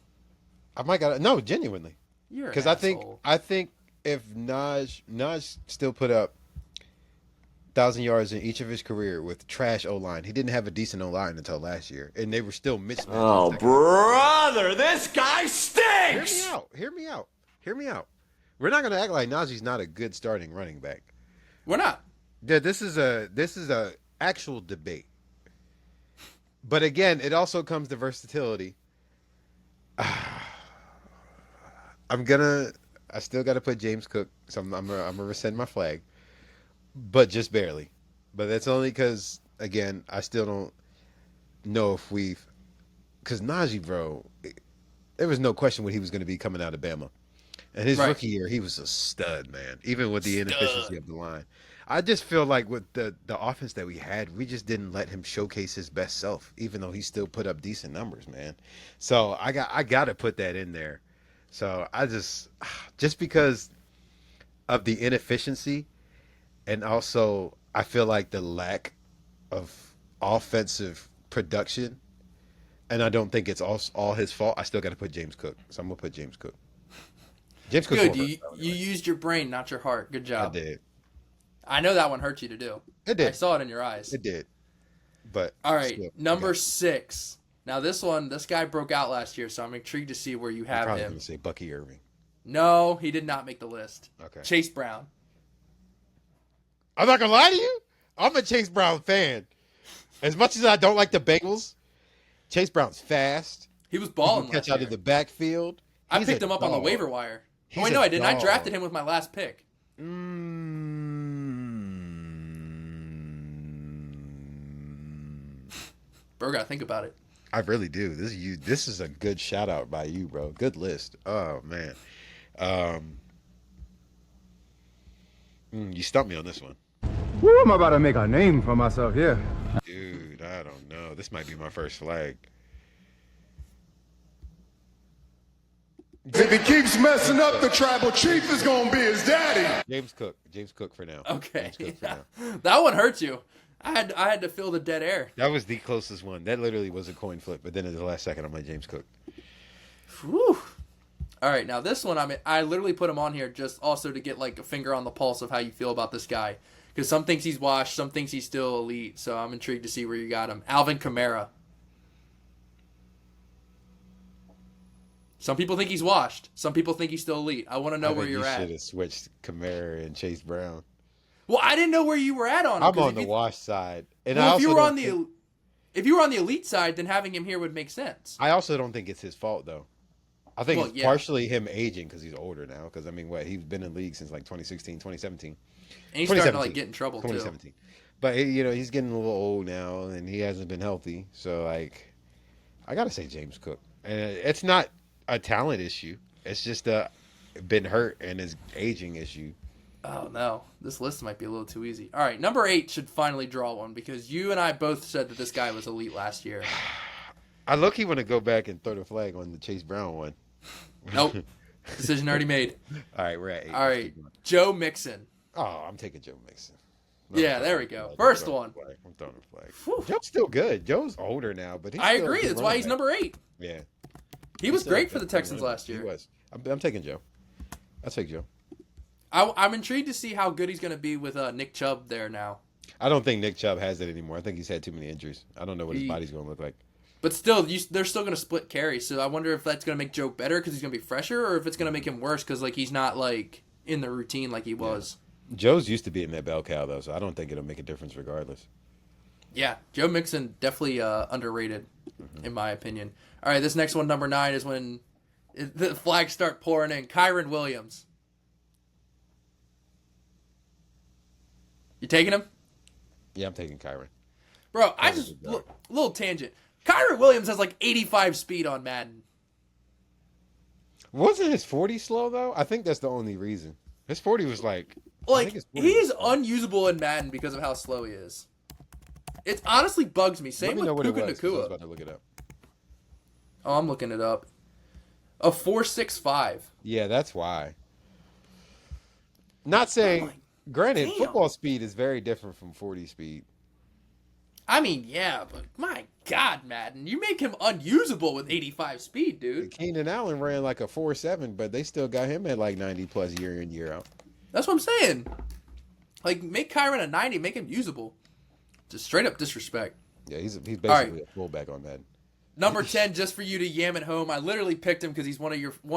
I might got to... No, genuinely. You're an Because asshole. I think if Naj still put up 1,000 yards in each of his career with trash O-line. He didn't have a decent O-line until last year, and they were still mismatched. Oh, brother, this guy stinks! Hear me out. We're not going to act like Najee's not a good starting running back. We're not. Yeah, this is a actual debate. But again, it also comes to versatility. I still got to put James Cook, so I'm gonna rescind my flag, but just barely. but that's only because again, I still don't know if because Najee, bro, there was no question what he was going to be coming out of Bama. And his Right. rookie year, he was a stud, man. Even with the inefficiency Stud. of the line, I just feel like with the offense that we had, we just didn't let him showcase his best self, even though he still put up decent numbers, man. So I got to put that in there. So I just because of the inefficiency, and also I feel like the lack of offensive production, and I don't think it's all his fault. I still got to put James Cook, so I'm gonna put James Cook. James Cook's Good. more You versatile you anyway. used your brain, not your heart. Good I job. did. I know that one hurt you to do. It I did. saw it in your eyes. It did. But All right, still, I number got, 6. Now this guy broke out last year, so I'm intrigued to see where you I'm have probably him. gonna say Bucky Irving. No, he did not make the list. Okay. Chase Brown. I'm not gonna lie to you. I'm a Chase Brown fan. As much as I don't like the Bengals, Chase Brown's fast. He was He can balling catch last out year. of the backfield. I He's picked a him up on the dog. waiver wire. Oh, He's wait, a no, I didn't. I dog. drafted him with my last pick. Bro, gotta think about it. I really do. This is a good shout out by you, bro. Good list. Oh man. You stumped me on this one. Woo, I'm about to make a name for myself here. Dude, I don't know. This might be my first flag. If he keeps messing up, the tribal chief is gonna be his daddy. James Cook. James Cook for now. Okay. James Cook for now. That one hurt you. I had to fill the dead air. That was the closest one. That literally was a coin flip. But then at the last second, I'm like James Cook. Whew. All right, now this one, I literally put him on here just also to get like a finger on the pulse of how you feel about this guy. Because some thinks he's washed, some thinks he's still elite. So I'm intrigued to see where you got him. Alvin Kamara. Some people think he's washed. Some people think he's still elite. I want to know where you're You at. should have switched Kamara and Chase Brown. Well, I didn't know where you were at on him. I'm 'cause on if the you- wash side, and well, I if you also were don't on the think- if you were on the elite side, then having him here would make sense. I also don't think it's his fault though. I think Well, it's yeah. partially him aging because he's older now. Because I mean, he's been in the league since like 2016, 2017. And he's starting to 2017. like get in trouble too. 2017. But he's getting a little old now, and he hasn't been healthy. So like, I gotta say James Cook, and it's not a talent issue. It's just been hurt and his aging issue. Oh no, this list might be a little too easy. All right, number 8 should finally draw one because you and I both said that this guy was elite last year. I look, want to go back and throw the flag on the Chase Brown one. Nope, decision already made. All right, we're at 8. All Let's right, keep going. Joe Mixon. Oh, I'm taking Joe Mixon. Yeah, there we go. First one. I'm throwing a flag. Whew. Joe's still good. Joe's older now, but he's I still a agree. good That's why running he's back. number 8. Yeah, He was still great a for the good Texans running last back. year. He was. I'm taking Joe. I'll take Joe. I'm intrigued to see how good he's going to be with Nick Chubb there now. I don't think Nick Chubb has it anymore. I think he's had too many injuries. I don't know what his He- body's going to look like. But still, they're still going to split carries. So I wonder if that's going to make Joe better because he's going to be fresher, or if it's going to make him worse because like he's not like in the routine like he was. Joe's used to be in that bell cow though, so I don't think it'll make a difference regardless. Yeah, Joe Mixon definitely underrated, in my opinion. All right, this next one, number 9, is when the flags start pouring in. Kyron Williams. You taking him? Yeah, I'm taking Kyron. Bro, I Kyron's just... a dog. Little tangent. Kyron Williams has like 85 speed on Madden. Wasn't his 40 slow though? I think that's the only reason. His 40 was like I Like, think his 40 he was is slow. unusable in Madden because of how slow he is. It honestly bugs me. Let Same me with know what it Puka was, 'cause I was Nakua. about to look it up. Oh, I'm looking it up. A 4.65. Yeah, that's why. Not saying, granted, damn. football speed is very different from 40 speed. I mean, yeah, but my God, Madden, you make him unusable with 85 speed, dude. Keenan Allen ran like a 4.7, but they still got him at like 90 plus year in, year out. That's what I'm saying. Like, make Kyron a 90, make him usable. Just straight up disrespect. Yeah, he's basically right. a fullback on that. Number 10, just for you to yam at home. I literally picked him because he's one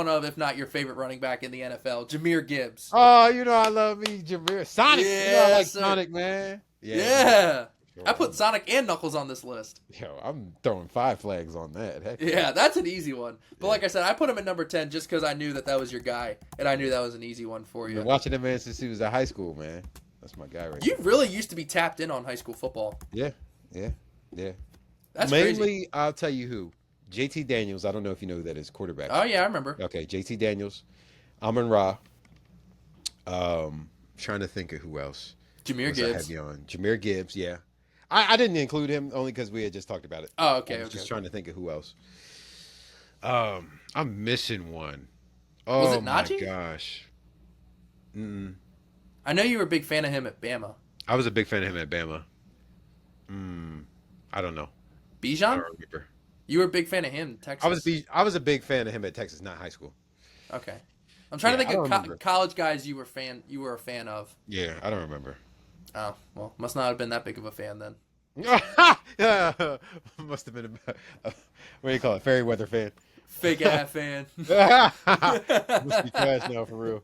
of, if not your favorite running back in the NFL, Jameer Gibbs. Oh, I love me, Jameer. Sonic. I like sir. Sonic, man. Yeah. Sure. I put Sonic and Knuckles on this list. Yo, I'm throwing 5 flags on that. Heck Yeah, that's an easy one. But Yeah. like I said, I put him at number 10 just because I knew that was your guy, and I knew that was an easy one for I've you. been watching that man since he was in high school, man. That's my guy right You really used to be tapped in on high school football. there. Yeah. That's Mainly, crazy. I'll tell you who. JT Daniels. I don't know if you know who that is. Quarterback. Oh yeah, I remember. Okay, JT Daniels. Amon Ra. Trying to think of who else. Jameer Was I Gibbs. heavy on? Jameer Gibbs. Yeah. I didn't include him only because we had just talked about it. Oh, I okay, was okay. just okay. trying to think of who else. I'm missing one. Was Oh it my Najee? gosh. I know you were a big fan of him at Bama. I was a big fan of him at Bama. I don't know. I Bijan? don't remember. You were a big fan of him in Texas. I was a big fan of him at Texas, not high school. Okay. I'm trying to Yeah, I think don't of remember. college guys you were a fan of. Yeah, I don't remember. Oh, well, must not have been that big of a fan then. Yeah, must have been what do you call it? Fairy weather fan. Fake ass fan. Must be trash now for real.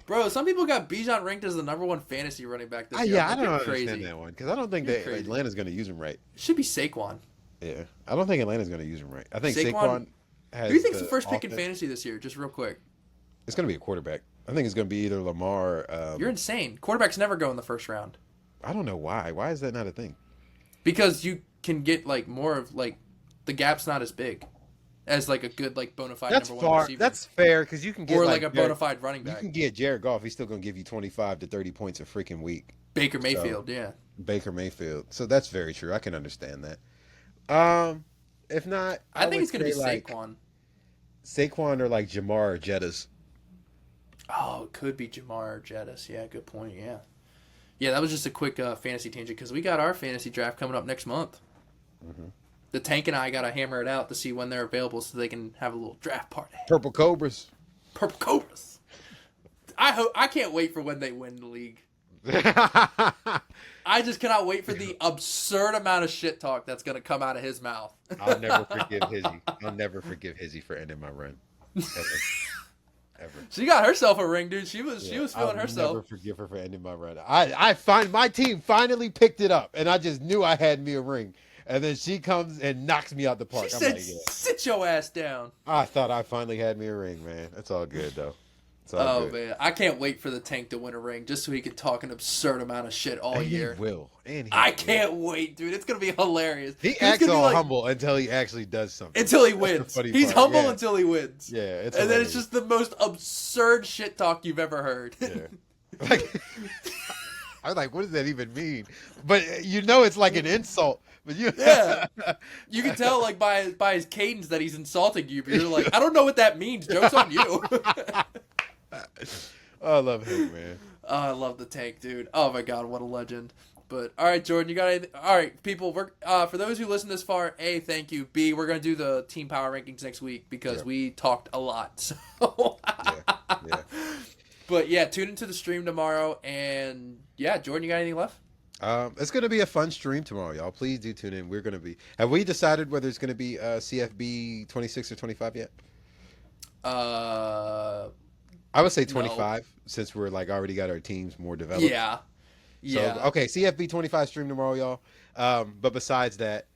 Bro, some people got Bijan ranked as the #1 fantasy running back this year. Yeah, I I'm don't like, you're understand crazy. that one because I don't think You're that crazy. Atlanta's going to use him right. Should be Saquon. Yeah, I don't think Atlanta's going to use him right. I think Saquon- Saquon has. Who do you think's the first pick in offense. fantasy this year? Just real quick. It's going to be a quarterback. I think it's going to be either Lamar. You're insane. Quarterbacks never go in the first round. I don't know why. Why is that not a thing? Because you can get like more of like the gap's not as big as like a good like bona fide That's #1 far. receiver. That's fair because you can get or like a bona fide running You back. can get Jared Goff. He's still going to give you 25 to 30 points a freaking week. Baker Mayfield, yeah. Baker Mayfield. So that's very true. I can understand that. If not, I think would it's gonna be say, like, Saquon. Saquon or like Jamar or Jettas. Oh, it could be Jamar or Jettis. Yeah, good point. Yeah. Yeah, that was just a quick fantasy tangent because we got our fantasy draft coming up next month. Mm-hmm. The Tank and I got to hammer it out to see when they're available so they can have a little draft party. Purple Cobras. Purple Cobras. I can't wait for when they win the league. I just cannot wait for the absurd amount of shit talk that's going to come out of his mouth. I'll never forgive Hizzy. I'll never forgive Hizzy for ending my run. Ever. She got herself a ring, dude. She was feeling I'll herself. never forgive her for ending my run. I find my team finally picked it up, and I just knew I had me a ring. And then she comes and knocks me out the park. She I'm said, like, yeah. "Sit your ass down." I thought I finally had me a ring, man. It's all good though. It's all Oh good. man, I can't wait for the Tank to win a ring just so he can talk an absurd amount of shit all And year. he will. And he I will. can't wait, dude. It's gonna be hilarious. He He's acts gonna be all like- humble until he actually does something. until he That's the wins. funny He's part, humble yeah. until he wins. Yeah, it's and then it's hilarious. just the most absurd shit talk you've ever heard. Yeah. Like, I was like, what does that even mean? But you know, it's like an insult. But you, Yeah. You can tell like by his cadence that he's insulting you. But you're like, I don't know what that means. Joke's on you. I love him, man. Oh, I love the Tank, dude. Oh my god, what a legend. But all right, Jordan, you got anything? All right, people. We're for those who listen this far. A, thank you. B, we're gonna do the team power rankings next week because Yeah. we talked a lot. So, Yeah. but yeah, tune into the stream tomorrow. And yeah, Jordan, you got anything left? It's gonna be a fun stream tomorrow, y'all. Please do tune in. We're gonna be. Have we decided whether it's gonna be CFB 26 or 25 yet? I would say 25 since we're like already got our teams more developed. Yeah. Yeah. So, okay, CFB 25 stream tomorrow, y'all. But besides that,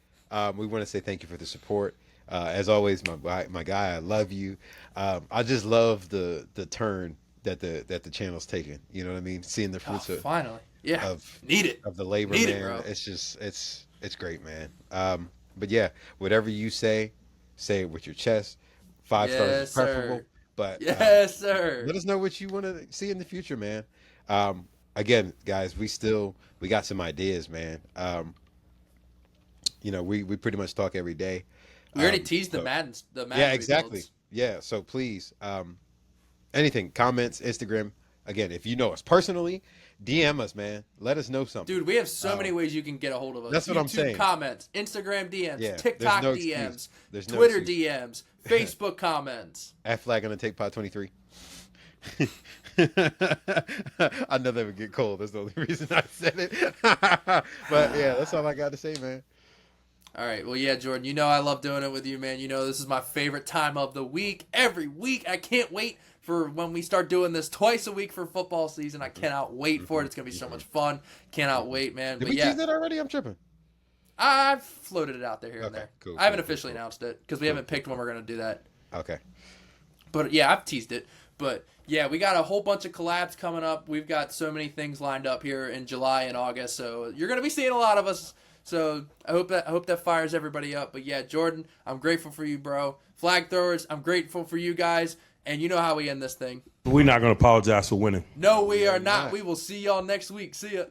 we want to say thank you for the support. As always, my guy, I love you. I just love the turn that the channel's taking. You know what I mean? Seeing the Oh, fruits finally. Yeah. of Need it. of the labor, Need man. it, bro. It's just it's great, man. But yeah, whatever you say it with your chest. 5 stars Yes, is preferable. sir. But Yes, sir. let us know what you want to see in the future, man. Again, guys, we got some ideas, man. You know, we pretty much talk every day. We already teased the so- Madden. Yeah, exactly. Yeah, so please, anything, comments, Instagram. Again, if you know us personally, DM us, man. Let us know something. Dude, we have so many ways you can get a hold of us. That's what I'm YouTube saying. comments, Instagram DMs, Yeah, there's TikTok no DMs, excuse. There's no Twitter excuse. DMs, Facebook comments. @flag on the take pod 23. I know that would get cold. That's the only reason I said it. But yeah, that's all I got to say, man. All right. Well, yeah, Jordan, you know I love doing it with you, man. You know this is my favorite time of the week. Every week. I can't wait for when we start doing this twice a week for football season. I cannot wait for it. It's going to be so much fun. Cannot wait, man. Did But we yeah, tease that already? I'm tripping. I've floated it out there here and Okay, there. cool, I haven't cool, officially cool. announced it because we haven't picked when we're going to do that. Okay. But yeah, I've teased it. But yeah, we got a whole bunch of collabs coming up. We've got so many things lined up here in July and August, so you're gonna be seeing a lot of us. So I hope that fires everybody up. But yeah, Jordan, I'm grateful for you, bro. Flag throwers, I'm grateful for you guys. And you know how we end this thing. We're not going to apologize for winning. No, we are not. We will see y'all next week. See ya.